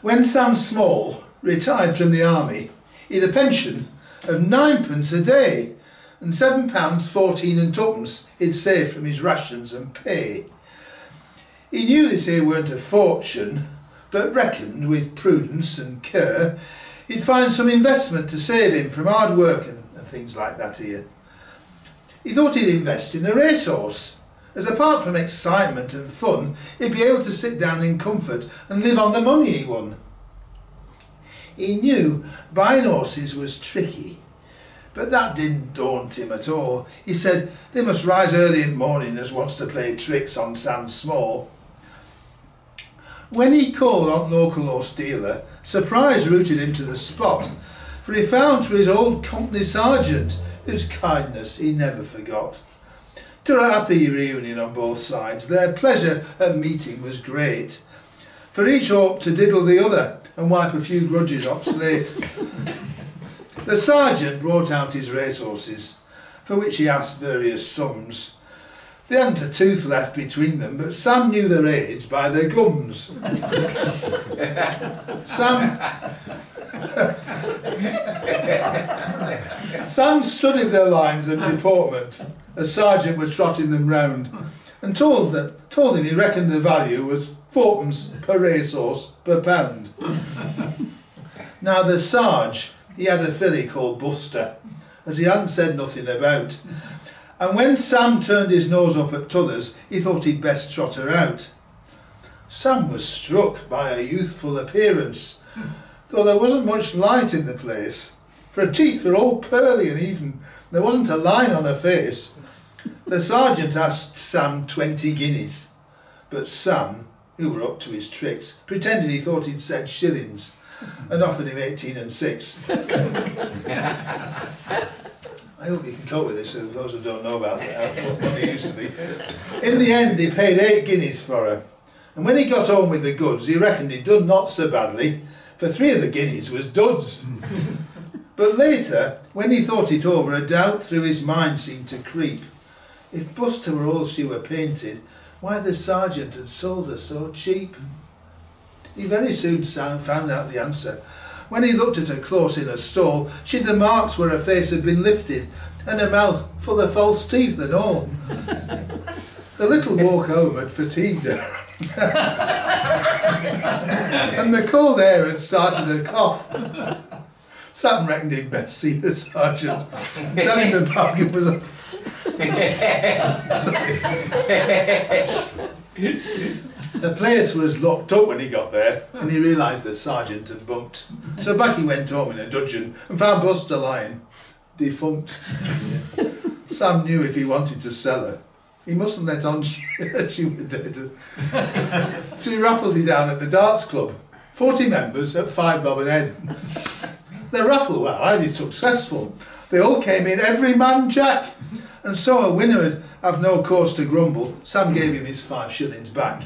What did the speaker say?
When Sam Small retired from the army, he had a pension of 9p a day and £7.14 and twopence he'd saved from his rations and pay. He knew this here weren't a fortune, but reckoned with prudence and care he'd find some investment to save him from hard work and things like that here. He thought he'd invest in a racehorse, as apart from excitement and fun, he'd be able to sit down in comfort and live on the money he won. He knew buying horses was tricky, but that didn't daunt him at all. He said they must rise early in the morning as wants to play tricks on Sam Small. When he called on the local horse dealer, surprise rooted him to the spot, for he found to his old company sergeant, whose kindness he never forgot. To a happy reunion on both sides, their pleasure at meeting was great, for each hoped to diddle the other and wipe a few grudges off slate. The sergeant brought out his racehorses, for which he asked various sums. They hadn't a tooth left between them, but Sam knew their age by their gums. Sam studied their lines and deportment as sergeant was trotting them round, and told him he reckoned the value was 4p per racehorse per pound. Now the Sarge, he had a filly called Buster, as he hadn't said nothing about, and when Sam turned his nose up at t'others, he thought he'd best trot her out. Sam was struck by her youthful appearance, though there wasn't much light in the place, for her teeth were all pearly and even, there wasn't a line on her face. The sergeant asked Sam 20 guineas, but Sam, who were up to his tricks, pretended he thought he'd said shillings, and offered him 18 and 6. I hope you can cope with this, so those who don't know about what money used to be. In the end, he paid 8 guineas for her, and when he got home with the goods, he reckoned he'd done not so badly, for 3 of the guineas was duds. But later, when he thought it over, a doubt through his mind seemed to creep. If Buster were all she were painted, why the sergeant had sold her so cheap? He very soon found out the answer. When he looked at her close in her stall, she'd the marks where her face had been lifted, and her mouth full of false teeth and all. The little walk home had fatigued her, and the cold air had started her cough. Sam reckoned he'd best see the sergeant, tell him the bargain was off. The place was locked up when he got there, and he realised the sergeant had bumped. So back he went home in a dudgeon and found Buster lying, defunct. Sam knew if he wanted to sell her, he mustn't let on she was dead. So he raffled it down at the darts club. 40 members at 5 bob a head. The raffle was highly successful. They all came in, every man jack. And so a winner would have no cause to grumble. Sam gave him his 5 shillings back.